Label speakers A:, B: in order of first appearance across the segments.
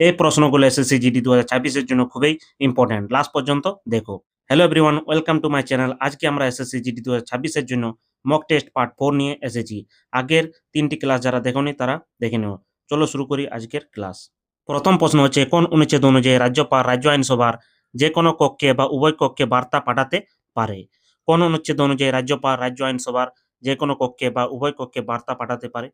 A: এই প্রশ্নগুলো SSC GD 2026 এর জন্য খুবই ইম্পর্টেন্ট। লাস্ট পর্যন্ত দেখো। Hello everyone, welcome to my channel. আজকে আমরা এসএসসি জিডি 2026 এর জন্য মক টেস্ট পার্ট 4 নিয়ে এসেছি। আগের 3টি ক্লাস যারা দেখোনি তারা দেখে নিও। চলো শুরু করি আজকের ক্লাস। প্রথম প্রশ্ন হচ্ছে, কোন অনুচ্ছেদ অনুযায়ী রাজ্যপাল রাজ্য আইনসভার যে কোনো কক্ষে বা উভয় কক্ষে বার্তা পাঠাতে পারে? কোন অনুচ্ছেদ অনুযায়ী রাজ্যপাল রাজ্য আইনসভার যে কোনো কক্ষে বা উভয় কক্ষে বার্তা পাঠাতে পারে?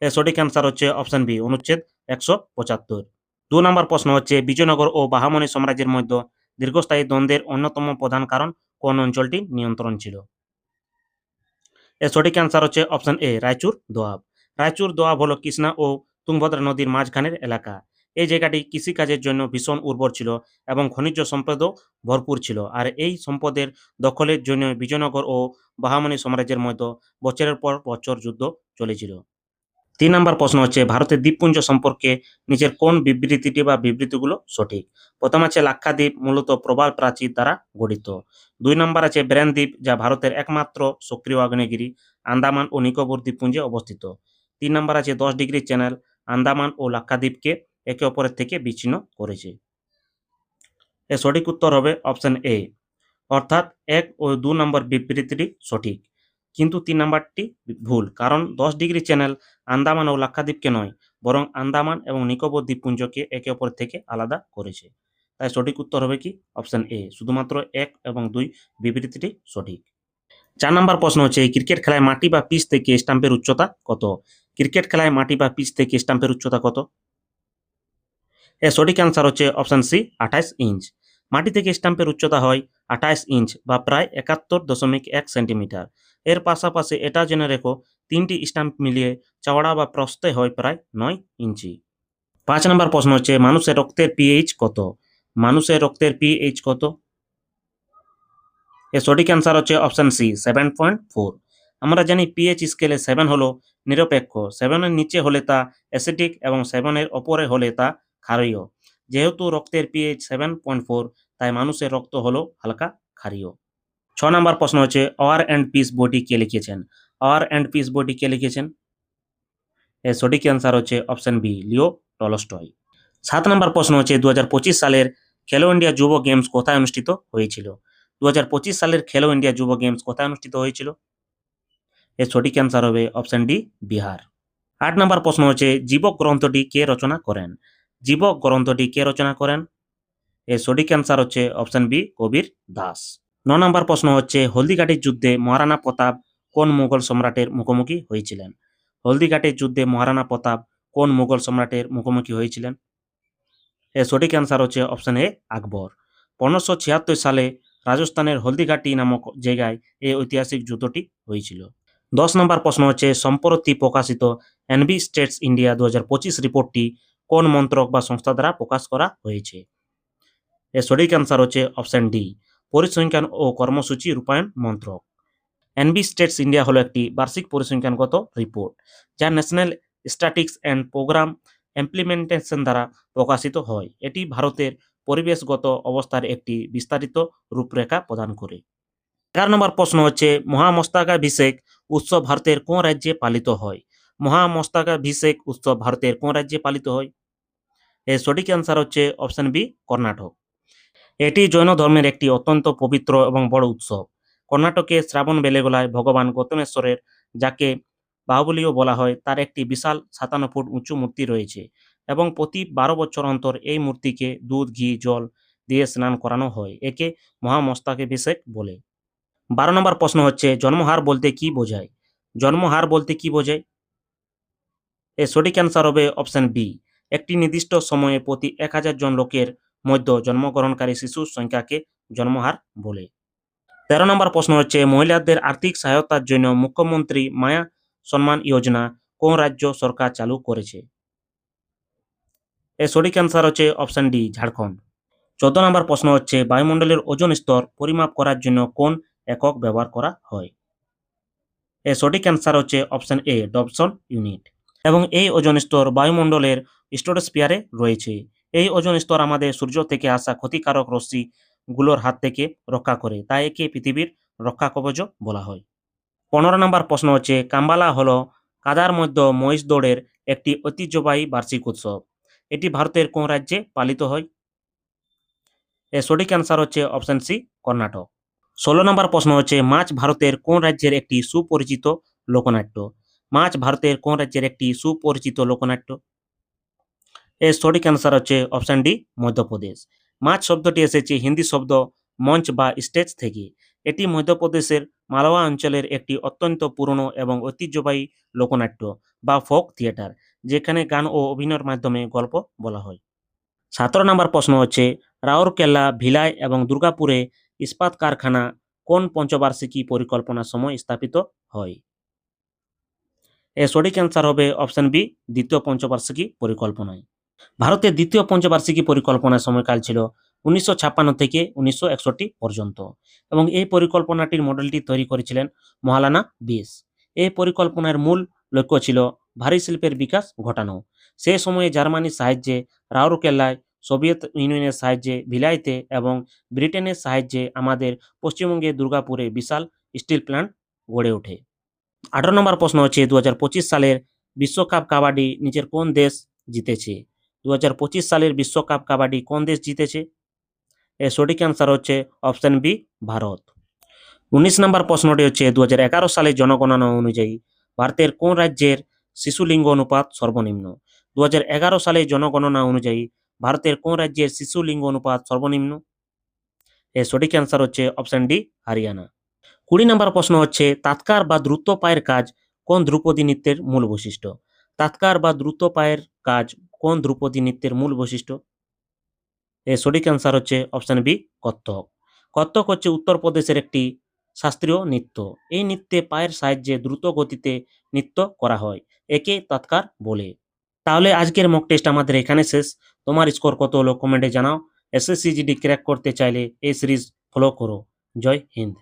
A: এর সঠিক অ্যান্সার হচ্ছে অপশন বি, অনুচ্ছেদ 175। 2 নম্বর প্রশ্ন হচ্ছে, বিজয়নগর ও বাহামনি সাম্রাজ্যের মধ্যে দীর্ঘস্থায়ী দ্বন্দ্বের অন্যতম প্রধান কারণ কোন অঞ্চলটি নিয়ন্ত্রণ ছিল? এর সঠিক অ্যান্সার হচ্ছে অপশন এ, রায়চুর দোয়াব। রায়চুর দোয়াব হলো কৃষ্ণা ও তুঙ্গভদ্রা নদীর মাঝখানের এলাকা। এই জায়গাটি কৃষিকাজের জন্য ভীষণ উর্বর ছিল এবং খনিজ সম্পদও ভরপুর ছিল। আর এই সম্পদের দখলের জন্য বিজয়নগর ও বাহামনি সাম্রাজ্যের মধ্যে বছরের পর বছর যুদ্ধ চলেছিল। 3 নাম্বার প্রশ্ন হচ্ছে, ভারতের দ্বীপপুঞ্জ সম্পর্কে নিচের কোন বিবৃতিটি বা বিবৃতিগুলো সঠিক? প্রথম আছে লাক্ষাদ্বীপ মূলত প্রবাল প্রাচীর দ্বারা গঠিত। 2 নাম্বার আছে ব্রেন দ্বীপ, যা ভারতের একমাত্র সক্রিয় আগ্নেয়গিরি আন্দামান ও নিকোবর দ্বীপপুঞ্জে অবস্থিত। 3 নাম্বার আছে 10 ডিগ্রি চ্যানেল আন্দামান ও লাক্ষাদ্বীপকে একে অপরের থেকে বিচ্ছিন্ন করেছে। এর সঠিক উত্তর হবে অপশন এ, অর্থাৎ 1 ও 2 নম্বর বিবৃতিটি সঠিক, কিন্তু 3 নাম্বারটি ভুল, কারণ 10 ডিগ্রি চ্যানেল আন্দামান ও লাক্ষাদ্বীপকে নয়, বরং আন্দামান এবং নিকোবর দ্বীপপুঞ্জকে একে অপর থেকে আলাদা করেছে। তাই সঠিক উত্তর হবে কি অপশন এ, শুধুমাত্র 1 এবং 2 বিবৃতিটি সঠিক। 4 নাম্বার প্রশ্ন হচ্ছে, ক্রিকেট খেলায় মাটি বা পিচ থেকে স্টাম্পের উচ্চতা কত? ক্রিকেট খেলায় মাটি বা পিচ থেকে স্টাম্পের উচ্চতা কত? এর সঠিক অ্যান্সার হচ্ছে অপশন সি, 28 ইঞ্চ। মাটি থেকে স্টাম্পের উচ্চতা হয় 28 ইঞ্চ বা প্রায় 71.1 সেন্টিমিটার। এর পাশাপাশি এটা জেনে রেখো, 3টি স্টাম্প মিলিয়ে চওড়া বা প্রস্থে হয় প্রায় 9 ইঞ্চি। 5 নম্বর প্রশ্ন হচ্ছে, মানুষের রক্তের পিএইচ কত? মানুষের রক্তের পিএইচ কত? এর সঠিক অ্যান্সার হচ্ছে অপশন সি, 7.4। আমরা জানি পিএইচ স্কেলে 7 হলো নিরপেক্ষ, 7 এর নিচে হলে তা অ্যাসিডিক এবং 7 এর ওপরে হলে তা ক্ষারীয়। যেহেতু রক্তের পিএইচ 7.4, তাই মানুষের রক্ত হলো হালকা ক্ষারীয়। 6 নম্বর প্রশ্ন হচ্ছে, ওয়ার অ্যান্ড পিস বইটি কে লিখেছেন? ওয়ার অ্যান্ড পিস বইটি কে লিখেছেন? এর সঠিক অ্যান্সার হচ্ছে অপশন বি, লিও টলস্টয়। 7 নম্বর প্রশ্ন হচ্ছে, 2025 সালের খেলো ইন্ডিয়া যুব গেমস কোথায় অনুষ্ঠিত হয়েছিল? 2025 সালের খেলো ইন্ডিয়া যুব গেমস কোথায় অনুষ্ঠিত হয়েছিল? এর সঠিক অ্যান্সার হবে অপশন ডি, বিহার। 8 নম্বর প্রশ্ন হচ্ছে, জীবক গ্রন্থটি কে রচনা করেন? জীবক গ্রন্থটি কে রচনা করেন? এর সঠিক অ্যান্সার হচ্ছে অপশন বি, কবির দাস। 9 নম্বর প্রশ্ন হচ্ছে, হলদিঘাটির যুদ্ধে মহারানা প্রতাপ কোন মুঘল সম্রাটের মুখোমুখি হয়েছিলেন? হলদিঘাটির যুদ্ধে মহারানা প্রতাপ কোন মুঘল সম্রাটের মুখোমুখি হয়েছিলেন? এর সঠিক অ্যান্সার হচ্ছে অপশন এ, আকবর। 1576 সালে রাজস্থানের হলদিঘাটি নামক জায়গায় এই ঐতিহাসিক যুদ্ধটি হয়েছিল। 10 নম্বর প্রশ্ন হচ্ছে, সম্প্রতি প্রকাশিত এনবি স্টেটস ইন্ডিয়া 2025 রিপোর্টটি কোন মন্ত্রক বা সংস্থা দ্বারা প্রকাশ করা হয়েছে? এর সঠিক অ্যান্সার হচ্ছে অপশন ডি, পরিসংখ্যান ও কর্মসূচি রূপায়ণ মন্ত্রক। এনবি স্টেটস ইন্ডিয়া হলো একটি বার্ষিক পরিসংখ্যানগত রিপোর্ট, যা national statistics and programme implementation দ্বারা প্রকাশিত হয়। এটি ভারতের পরিবেশগত অবস্থার একটি বিস্তারিত রূপরেখা প্রদান করে। 11 নম্বর প্রশ্ন হচ্ছে, মহামস্তকাভিষেক উৎসব ভারতের কোন রাজ্যে পালিত হয়? মহামস্তকাভিষেক উৎসব ভারতের কোন রাজ্যে পালিত হয়? এর সঠিক অ্যান্সার হচ্ছে অপশন বি, কর্ণাটক। এটি জৈন ধর্মের একটি অত্যন্ত পবিত্র এবং বড় উৎসব। কর্ণাটকে শ্রাবণ বেলেগোলায় ভগবান গৌতমেশ্বরের, যাকে বাহুবলীও বলা হয়, তার একটি বিশাল 57 ফুট উঁচু মূর্তি রয়েছে এবং প্রতি 12 বছর অন্তর এই মূর্তিকে দুধ, ঘি, জল দিয়ে স্নান করানো হয়। একে মহামস্তকাভিষেক বলে। 12 নম্বর প্রশ্ন হচ্ছে, জন্মহার বলতে কি বোঝায়? জন্মহার বলতে কি বোঝায়? এর সঠিক অ্যান্সার হবে অপশন বি, একটি নির্দিষ্ট সময়ে প্রতি 1000 জন লোকের মধ্যে জন্মগ্রহণকারী শিশুর সংখ্যাকে জন্মহার বলে। 13 নম্বর প্রশ্ন হচ্ছে, মহিলাদের আর্থিক সহায়তার জন্য মুখ্যমন্ত্রী মায়া সম্মান যোজনা কোন রাজ্য সরকার চালু করেছে? এর সঠিক অ্যান্সার হচ্ছে অপশন ডি, ঝাড়খণ্ড। 14 নম্বর প্রশ্ন হচ্ছে, বায়ুমণ্ডলের ওজোন স্তর পরিমাপ করার জন্য কোন একক ব্যবহার করা হয়? এর সঠিক অ্যান্সার হচ্ছে অপশন এ, ডবসন ইউনিট। এবং এই ওজোন স্তর বায়ুমণ্ডলের স্ট্রাটোস্ফিয়ারে রয়েছে। এই ওজোন স্তর আমাদের সূর্য থেকে আসা ক্ষতিকারক রশ্মিগুলোর হাত থেকে রক্ষা করে, তাই একে পৃথিবীর রক্ষা কবচ বলা হয়। 15 নম্বর প্রশ্ন হচ্ছে, কাম্বালা হলো কাদার মধ্যে মহিষ দৌড়ের একটি ঐতিহ্যবাহী বার্ষিক উৎসব। এটি ভারতের কোন রাজ্যে পালিত হয়? এর সঠিক অ্যান্সার হচ্ছে অপশন সি, কর্ণাটক। ১৬ নম্বর প্রশ্ন হচ্ছে মাছ ভারতের কোন রাজ্যের একটি সুপরিচিত লোকনাট্য? মাছ ভারতের কোন রাজ্যের একটি সুপরিচিত লোকনাট্য? এর সঠিক অ্যান্সার হচ্ছে অপশন ডি, মধ্যপ্রদেশ। মাছ শব্দটি এসেছে হিন্দি শব্দ মঞ্চ বা স্টেজ থেকে। এটি মধ্যপ্রদেশের মালওয়া অঞ্চলের একটি অত্যন্ত পুরনো এবং ঐতিহ্যবাহী লোকনাট্য বা ফোক থিয়েটার, যেখানে গান ও অভিনয়ের মাধ্যমে গল্প বলা হয়। ১৭ নম্বর প্রশ্ন হচ্ছে রাউরকেলা, ভিলাই এবং দুর্গাপুরে ইস্পাত কারখানা কোন পঞ্চবার্ষিকী পরিকল্পনার সময় স্থাপিত হয়? এর সঠিক অ্যান্সার হবে অপশন বি, দ্বিতীয় পঞ্চবার্ষিকী পরিকল্পনায়। ভারতের দ্বিতীয় পঞ্চবার্ষিকী পরিকল্পনার সময়কাল ছিল ১৯৫৬ থেকে ১৯৬১ পর্যন্ত এবং এই পরিকল্পনাটির মডেলটি তৈরি করেছিলেন মহালানা বিস। এই পরিকল্পনার মূল লক্ষ্য ছিল ভারী শিল্পের বিকাশ ঘটানো। সে সময়ে জার্মানির সাহায্যে রাউরকেল্লায়, সোভিয়েত ইউনিয়নের সাহায্যে ভিলাইতে এবং ব্রিটেনের সাহায্যে আমাদের পশ্চিমবঙ্গের দুর্গাপুরে বিশাল স্টিল প্ল্যান্ট গড়ে ওঠে। ১৮ নম্বর প্রশ্ন হচ্ছে ২০২৫ সালের বিশ্বকাপ কাবাডি নিচের কোন দেশ জিতেছে? ২০২৫ সালের বিশ্বকাপ কাবাডি কোন দেশ জিতেছে? এর সঠিক অ্যান্সার হচ্ছে অপশন বি, ভারত। ১৯ নম্বর প্রশ্নটি হচ্ছে ২০১১ সালের জনগণনা অনুযায়ী ভারতের কোন রাজ্যের শিশু লিঙ্গ অনুপাত সর্বনিম্ন? ২০১১ সালের জনগণনা অনুযায়ী ভারতের কোন রাজ্যের শিশু লিঙ্গ অনুপাত সর্বনিম্ন? এর সঠিক অ্যান্সার হচ্ছে অপশন ডি, হরিয়ানা। ২০ নম্বর প্রশ্ন হচ্ছে তাৎকার বা দ্রুত পায়ের কাজ কোন ধ্রুপদী নৃত্যের মূল বৈশিষ্ট্য? তাৎকার বা দ্রুত পায়ের কাজ কোন ধ্রুপদী নৃত্যের মূল বৈশিষ্ট্য? এর সঠিক অ্যান্সার হচ্ছে অপশন বি, কত্থক। কত্থক হচ্ছে উত্তরপ্রদেশের একটি শাস্ত্রীয় নৃত্য। এই নৃত্যে পায়ের সাহায্যে দ্রুত গতিতে নৃত্য করা হয়, একে তাৎকার বলে। তাহলে আজকের মক টেস্ট আমাদের এখানে শেষ। তোমার স্কোর কত হলো কমেন্টে জানাও। এসএসসি জিডি ক্র্যাক করতে চাইলে এই সিরিজ ফলো করো। জয় হিন্দ।